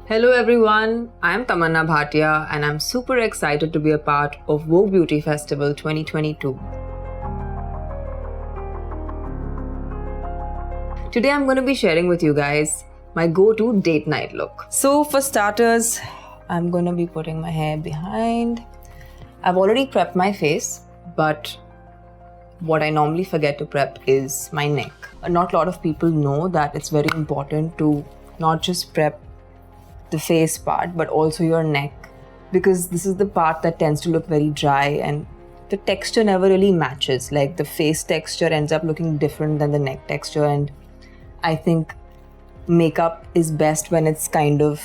Hello everyone, I'm Tamaanaah Bhatia and I'm super excited to be a part of Vogue Beauty Festival 2022. Today I'm going to be sharing with you guys my go-to date night look. So for starters, I'm going to be putting my hair behind. I've already prepped my face, but what I normally forget to prep is my neck. Not a lot of people know that it's very important to not just prep the face part but also your neck, because this is the part that tends to look very dry and the texture never really matches. Like the face texture ends up looking different than the neck texture, and I think makeup is best when it's kind of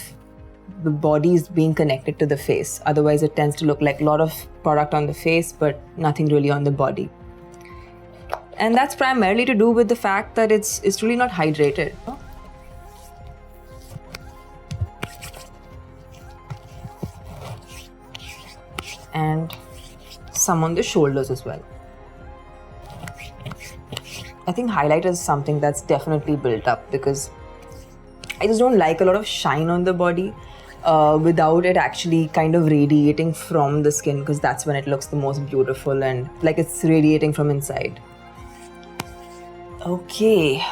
the body is being connected to the face. Otherwise it tends to look like a lot of product on the face but nothing really on the body, and that's primarily to do with the fact that it's really not hydrated. And some on the shoulders as well. I think highlighter is something that's definitely built up because I just don't like a lot of shine on the body without it actually kind of radiating from the skin, because that's when it looks the most beautiful and like it's radiating from inside. Okay,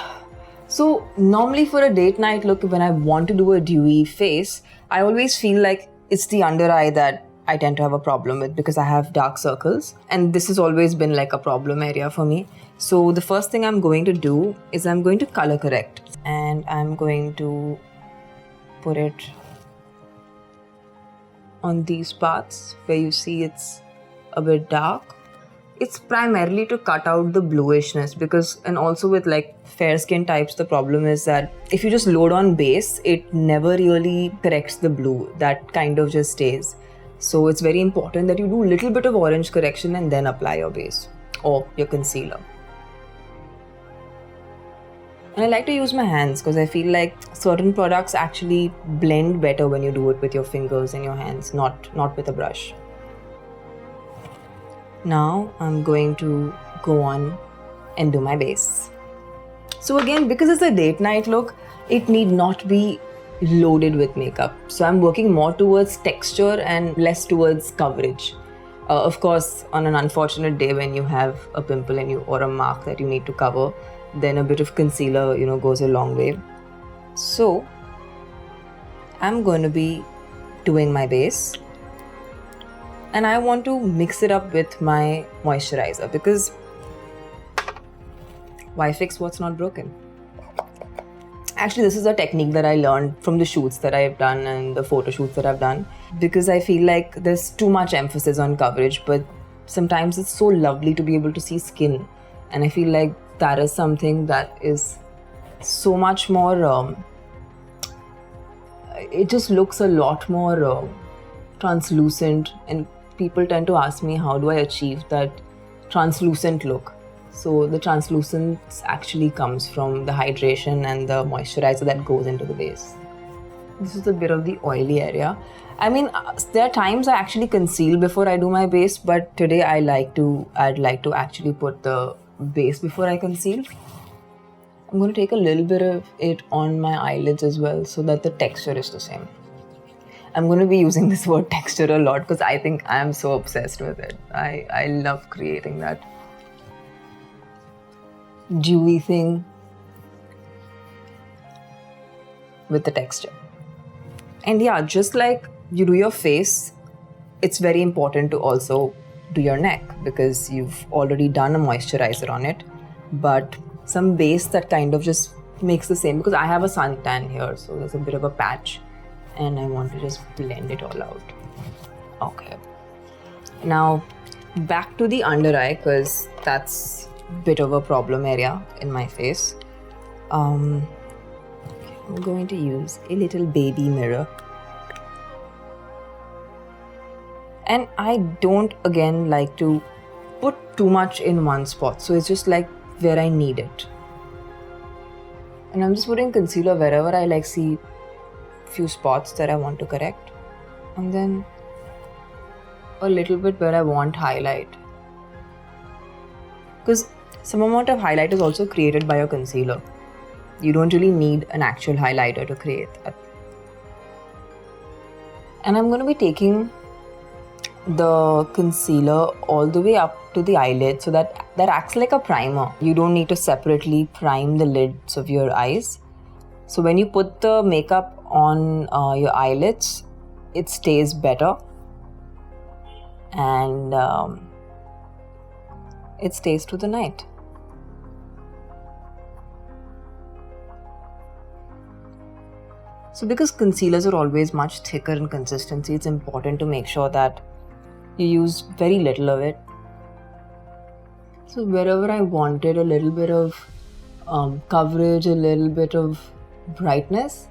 so normally for a date night look, when I want to do a dewy face, I always feel like it's the under eye that I tend to have a problem with because I have dark circles, and this has always been like a problem area for me. So the first thing I'm going to do is I'm going to color correct, and I'm going to put it on these parts where you see it's a bit dark. It's primarily to cut out the bluishness, because, and also with like fair skin types, the problem is that if you just load on base, it never really corrects the blue. That kind of just stays. So it's very important that you do a little bit of orange correction and then apply your base or your concealer. And I like to use my hands because I feel like certain products actually blend better when you do it with your fingers and your hands, not with a brush. Now I'm going to go on and do my base. So again, because it's a date night look, it need not be loaded with makeup. So I'm working more towards texture and less towards coverage. Of course, on an unfortunate day when you have a pimple and or a mark that you need to cover, then a bit of concealer, goes a long way. So I'm going to be doing my base, and I want to mix it up with my moisturizer, because why fix what's not broken? Actually, this is a technique that I learned from the shoots that I've done and the photo shoots that I've done, because I feel like there's too much emphasis on coverage, but sometimes it's so lovely to be able to see skin. And I feel like that is something that is so much more, it just looks a lot more translucent, and people tend to ask me, how do I achieve that translucent look? So the translucence actually comes from the hydration and the moisturizer that goes into the base. This is a bit of the oily area. I mean, there are times I actually conceal before I do my base, but today I'd like to actually put the base before I conceal. I'm going to take a little bit of it on my eyelids as well, so that the texture is the same. I'm going to be using this word texture a lot because I think I am so obsessed with it. I love creating that dewy thing with the texture. And yeah, just like you do your face, it's very important to also do your neck, because you've already done a moisturizer on it, but some base that kind of just makes the same, because I have a suntan here, so there's a bit of a patch and I want to just blend it all out. Okay, now back to the under eye, because that's bit of a problem area in my face. I'm going to use a little baby mirror, and I don't again like to put too much in one spot, so it's just like where I need it. And I'm just putting concealer wherever I like see few spots that I want to correct, and then a little bit where I want highlight, because some amount of highlight is also created by your concealer. You don't really need an actual highlighter to create that. And I'm going to be taking the concealer all the way up to the eyelid so that acts like a primer. You don't need to separately prime the lids of your eyes. So when you put the makeup on your eyelids, it stays better and it stays through the night. So because concealers are always much thicker in consistency, it's important to make sure that you use very little of it. So wherever I wanted a little bit of coverage, a little bit of brightness,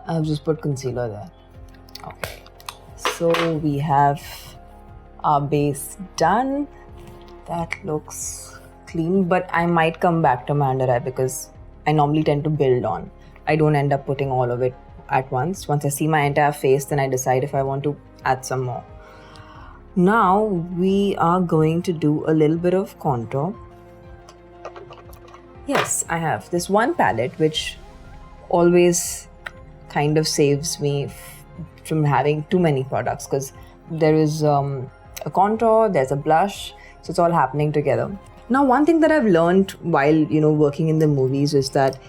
I've just put concealer there. Okay, so we have our base done. That looks clean, but I might come back to my under eye because I normally tend to build on. I don't end up putting all of it at once. Once I see my entire face, then I decide if I want to add some more. Now we are going to do a little bit of contour. Yes, I have this one palette which always kind of saves me from having too many products, because there is a contour, there's a blush, so it's all happening together. Now, one thing that I've learned while working in the movies is that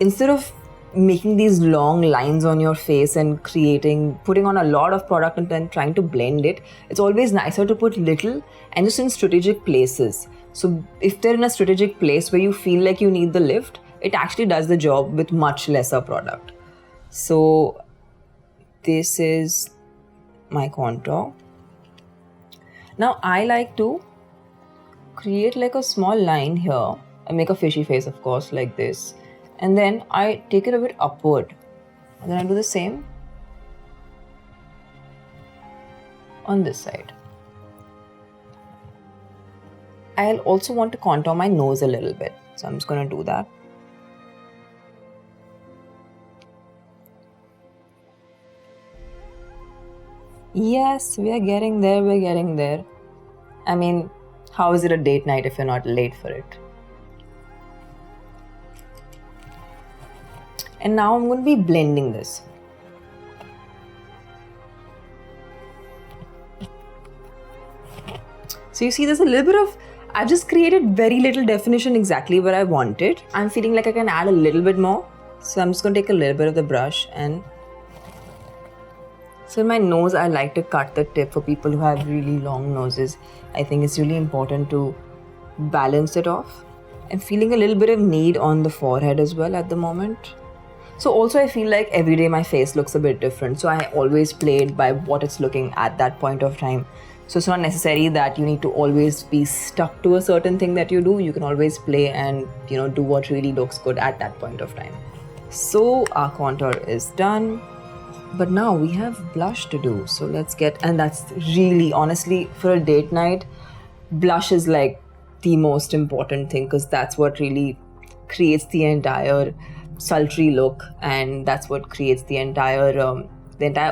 instead of making these long lines on your face and putting on a lot of product and then trying to blend it, it's always nicer to put little and just in strategic places. So if they're in a strategic place where you feel like you need the lift, it actually does the job with much lesser product. So this is my contour. Now I like to create like a small line here. I make a fishy face, of course, like this. And then I take it a bit upward. And then I do the same on this side. I'll also want to contour my nose a little bit. So I'm just going to do that. Yes, we are getting there. I mean, how is it a date night if you're not late for it? And now I'm going to be blending this. So you see there's a little bit of, I've just created very little definition exactly where I wanted. I'm feeling like I can add a little bit more. So I'm just going to take a little bit of the brush and... So in my nose, I like to cut the tip for people who have really long noses. I think it's really important to balance it off. I'm feeling a little bit of need on the forehead as well at the moment. So also I feel like every day my face looks a bit different. So I always play it by what it's looking at that point of time. So it's not necessary that you need to always be stuck to a certain thing that you do. You can always play and do what really looks good at that point of time. So our contour is done. But now we have blush to do. So let's and that's really, honestly, for a date night, blush is like the most important thing, because that's what really creates the entire sultry look, and that's what creates the entire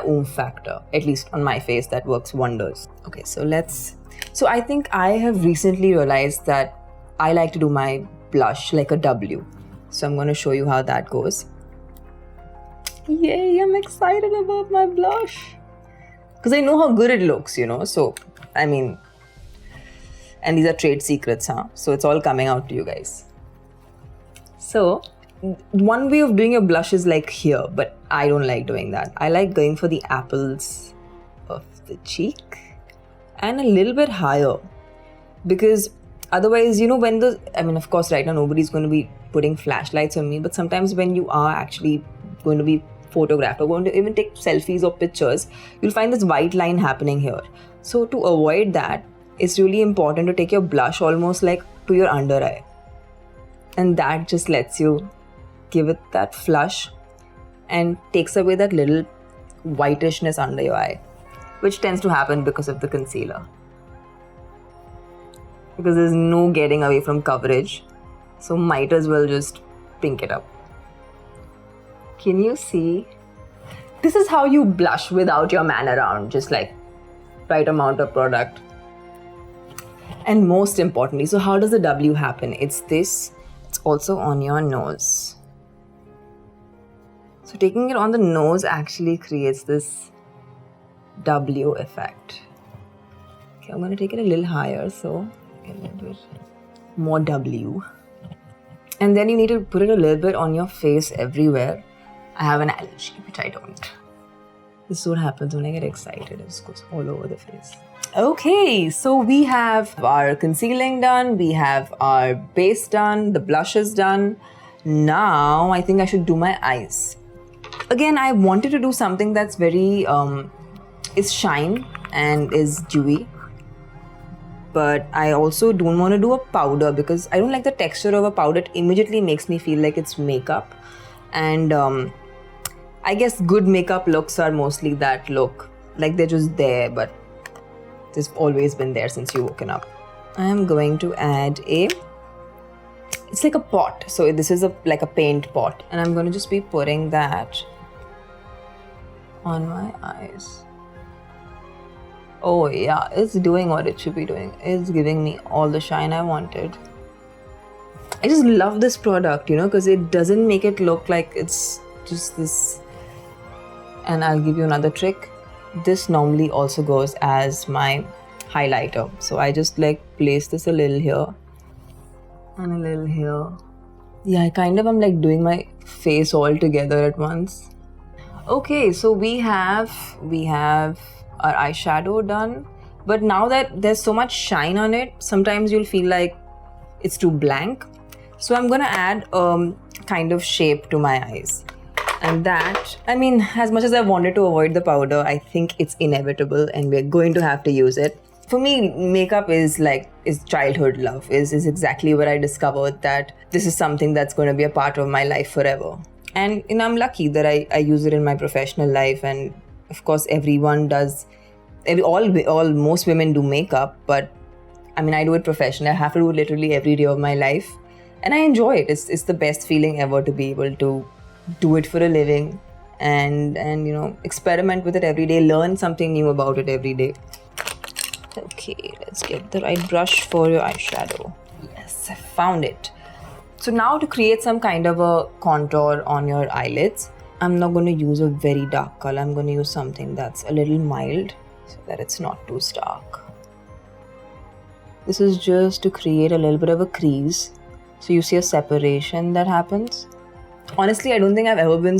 oomph factor. At least on my face, that works wonders. Okay, so I think I have recently realized that I like to do my blush like a W. So I'm going to show you how that goes. Yay, I'm excited about my blush. Because I know how good it looks, So, I mean, and these are trade secrets, huh? So it's all coming out to you guys. So, one way of doing your blush is like here, but I don't like doing that. I like going for the apples of the cheek and a little bit higher, because otherwise, of course, right now nobody's going to be putting flashlights on me, but sometimes when you are actually going to be photographed or going to even take selfies or pictures, you'll find this white line happening here. So to avoid that, it's really important to take your blush almost like to your under eye, and that just lets you give it that flush and takes away that little whitishness under your eye, which tends to happen because of the concealer, because there's no getting away from coverage. So might as well just pink it up. Can you see? This is how you blush without your man around, just like right amount of product. And most importantly, so how does the W happen? It's also on your nose. So taking it on the nose actually creates this W effect. Okay, I'm going to take it a little higher, so get a little bit more W. And then you need to put it a little bit on your face everywhere. I have an allergy, which I don't. This is what happens when I get excited. It just goes all over the face. Okay, so we have our concealing done, we have our base done, the blush is done. Now, I think I should do my eyes. Again, I wanted to do something that's very, is shine and is dewy. But I also don't want to do a powder because I don't like the texture of a powder. It immediately makes me feel like it's makeup. And I guess good makeup looks are mostly that look. Like they're just there, but they've always been there since you've woken up. I'm going to add it's like a pot. So this is like a paint pot. And I'm going to just be putting that on my eyes. Oh yeah, it's doing what it should be doing. It's giving me all the shine I wanted. I just love this product, because it doesn't make it look like it's just this. And I'll give you another trick. This normally also goes as my highlighter. So I just place this a little here and a little here. Yeah, I'm like doing my face all together at once. Okay, so we have our eyeshadow done. But now that there's so much shine on it, sometimes you'll feel like it's too blank. So I'm gonna add kind of shape to my eyes. And that, as much as I wanted to avoid the powder, I think it's inevitable and we're going to have to use it. For me, makeup is childhood love, is exactly where I discovered that this is something that's going to be a part of my life forever. And I'm lucky that I use it in my professional life, and of course everyone does, most women do makeup, but I do it professionally. I have to do it literally every day of my life. And I enjoy it. It's the best feeling ever to be able to do it for a living and experiment with it every day, learn something new about it every day. Okay, let's get the right brush for your eyeshadow. Yes, I found it. So now to create some kind of a contour on your eyelids, I'm not going to use a very dark color. I'm going to use something that's a little mild so that it's not too stark. This is just to create a little bit of a crease. So you see a separation that happens. Honestly, I don't think I've ever been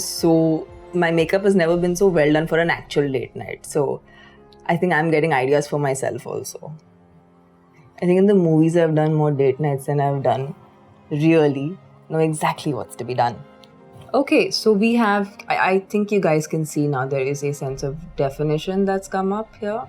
my makeup has never been so well done for an actual date night. So I think I'm getting ideas for myself also. I think in the movies I've done more date nights than I've done really know exactly what's to be done. Okay, so we have, I think you guys can see now there is a sense of definition that's come up here.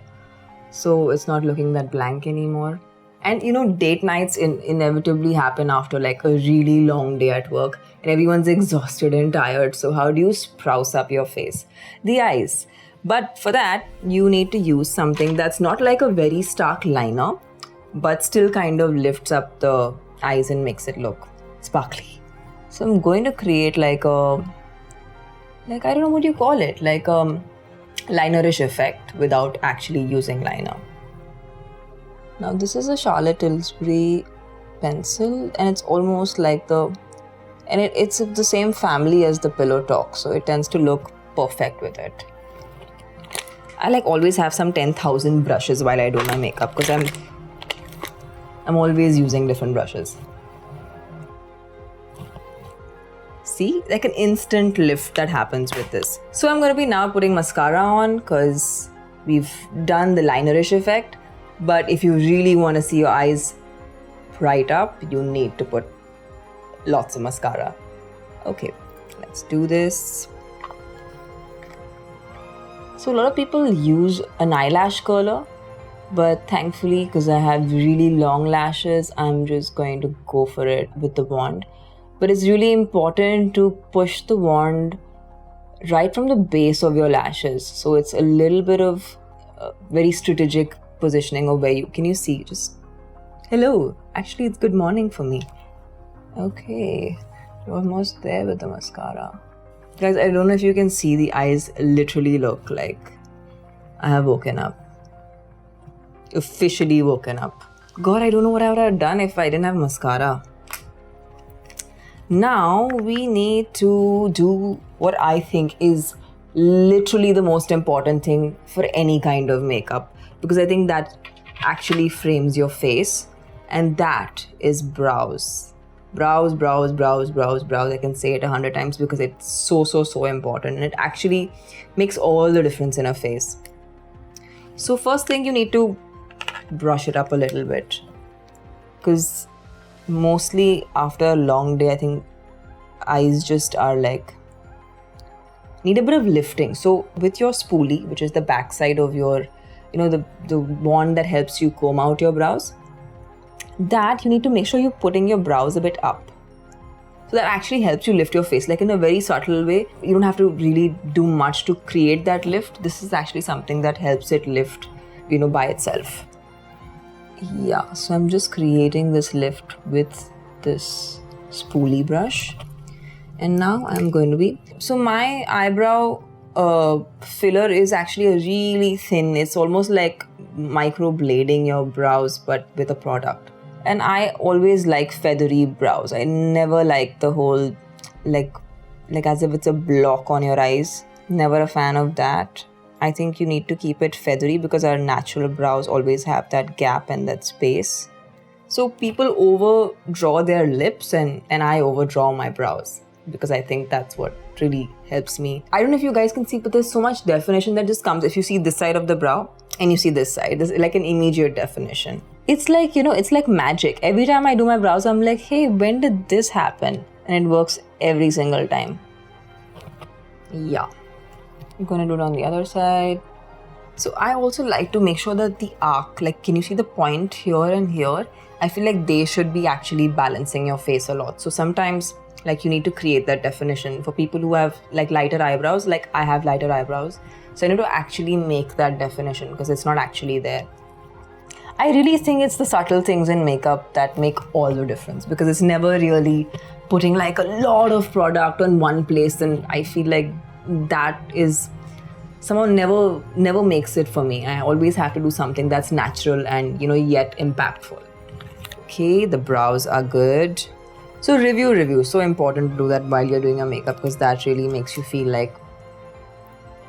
So it's not looking that blank anymore. And date nights inevitably happen after a really long day at work and everyone's exhausted and tired. So how do you spruce up your face? The eyes. But for that, you need to use something that's not like a very stark liner, but still kind of lifts up the eyes and makes it look sparkly. So I'm going to create I don't know what you call it, linerish effect without actually using liner. Now this is a Charlotte Tilbury pencil and it's almost like it's the same family as the Pillow Talk, so it tends to look perfect with it. I always have some 10,000 brushes while I do my makeup because I'm always using different brushes. See, an instant lift that happens with this. So I'm going to be now putting mascara on because we've done the linerish effect. But if you really want to see your eyes bright up, you need to put lots of mascara. Okay, let's do this. So a lot of people use an eyelash curler, but thankfully, because I have really long lashes, I'm just going to go for it with the wand. But it's really important to push the wand right from the base of your lashes. So it's a little bit of very strategic positioning of where can you see? Just hello. Actually, it's good morning for me. Okay, you're almost there with the mascara. Guys, I don't know if you can see, the eyes literally look like I have woken up. Officially woken up. God, I don't know what I would have done if I didn't have mascara. Now we need to do what I think is literally the most important thing for any kind of makeup, because I think that actually frames your face, and that is brows. Brows. I can say it 100 times because it's so important, and it actually makes all the difference in a face. So first thing, you need to brush it up a little bit, because mostly after a long day, I think eyes just are like, need a bit of lifting. So with your spoolie, which is the back side of your, the wand that helps you comb out your brows, that you need to make sure you're putting your brows a bit up. So that actually helps you lift your face, like in a very subtle way. You don't have to really do much to create that lift. This is actually something that helps it lift, by itself. Yeah, so I'm just creating this lift with this spoolie brush. And now I'm going to be... So my eyebrow filler is actually a really thin, it's almost like microblading your brows, but with a product. And I always like feathery brows. I never like the whole, like as if it's a block on your eyes. Never a fan of that. I think you need to keep it feathery because our natural brows always have that gap and that space. So people overdraw their lips and I overdraw my brows, because I think that's what really helps me. I don't know if you guys can see, but there's so much definition that just comes if you see this side of the brow and you see this side. There's like an immediate definition. It's like, it's like magic. Every time I do my brows, I'm like, hey, when did this happen? And it works every single time. Yeah. I'm gonna do it on the other side. So I also like to make sure that the arc, like, can you see the point here and here? I feel like they should be actually balancing your face a lot. So sometimes, like, you need to create that definition. For people who have like lighter eyebrows, like I have lighter eyebrows, so I need to actually make that definition because it's not actually there. I really think it's the subtle things in makeup that make all the difference, because it's never really putting like a lot of product on one place, and I feel like that is somehow never makes it for me. I always have to do something that's natural and yet impactful. Okay, the brows are good. So review. So important to do that while you're doing your makeup, because that really makes you feel like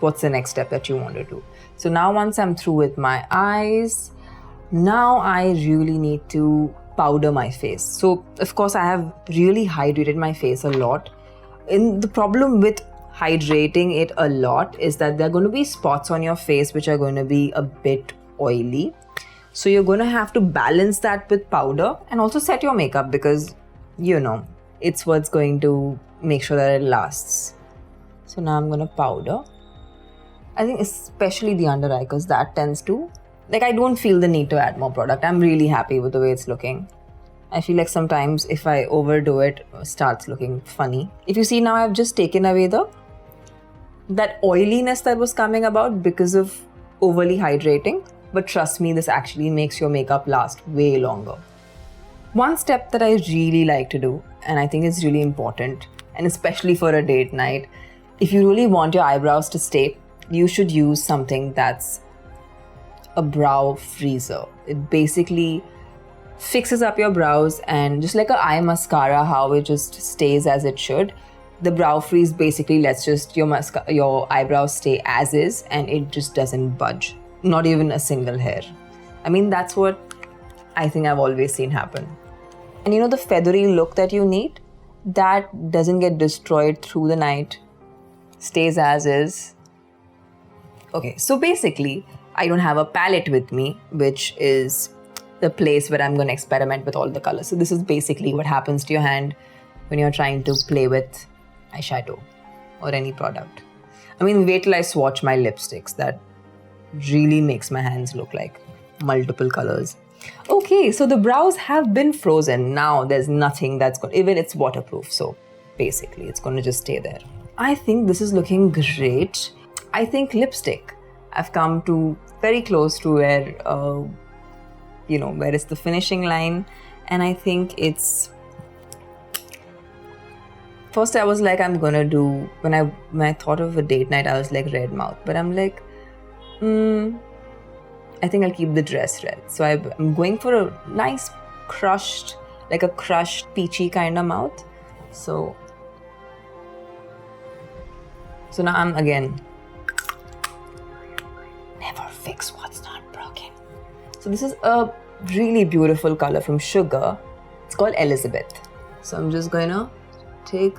what's the next step that you want to do. So now once I'm through with my eyes, now I really need to powder my face. So of course I have really hydrated my face a lot. And the problem with hydrating it a lot is that there are going to be spots on your face which are going to be a bit oily. So you're going to have to balance that with powder and also set your makeup, because it's what's going to make sure that it lasts. So now I'm going to powder. I think especially the under eye, because that tends to, I don't feel the need to add more product. I'm really happy with the way it's looking. I feel like sometimes if I overdo it, it starts looking funny. If you see now, I've just taken away that oiliness that was coming about because of overly hydrating. But trust me, this actually makes your makeup last way longer. One step that I really like to do, and I think is really important, and especially for a date night, if you really want your eyebrows to stay, you should use something that's a brow freezer. It basically fixes up your brows, and just like an eye mascara, how it just stays as it should, the brow freeze basically lets just your eyebrows stay as is, and it just doesn't budge. Not even a single hair. I mean, that's what I think I've always seen happen. And the feathery look that you need, that doesn't get destroyed through the night, stays as is. Okay, so basically, I don't have a palette with me, which is the place where I'm going to experiment with all the colors. So this is basically what happens to your hand when you're trying to play with eyeshadow or any product. I mean, wait till I swatch my lipsticks. That really makes my hands look like multiple colors. Okay, so the brows have been frozen. Now there's nothing that's going, even it's waterproof. So basically it's going to just stay there. I think this is looking great. I think lipstick, I've come to very close to where, where is the finishing line. And I think it's, first I was like, I'm going to do, when I thought of a date night, I was like red mouth, but I'm like, I think I'll keep the dress red. So I'm going for a nice crushed, like a crushed peachy kind of mouth. So now I'm again fix what's not broken. So this is a really beautiful color from Sugar. It's called Elizabeth. So I'm just going to take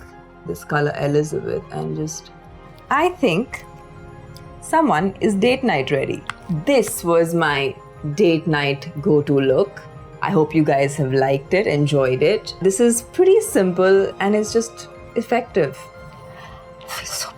this color Elizabeth and just... I think someone is date night ready. This was my date night go-to look. I hope you guys have liked it, enjoyed it. This is pretty simple and it's just effective. I feel so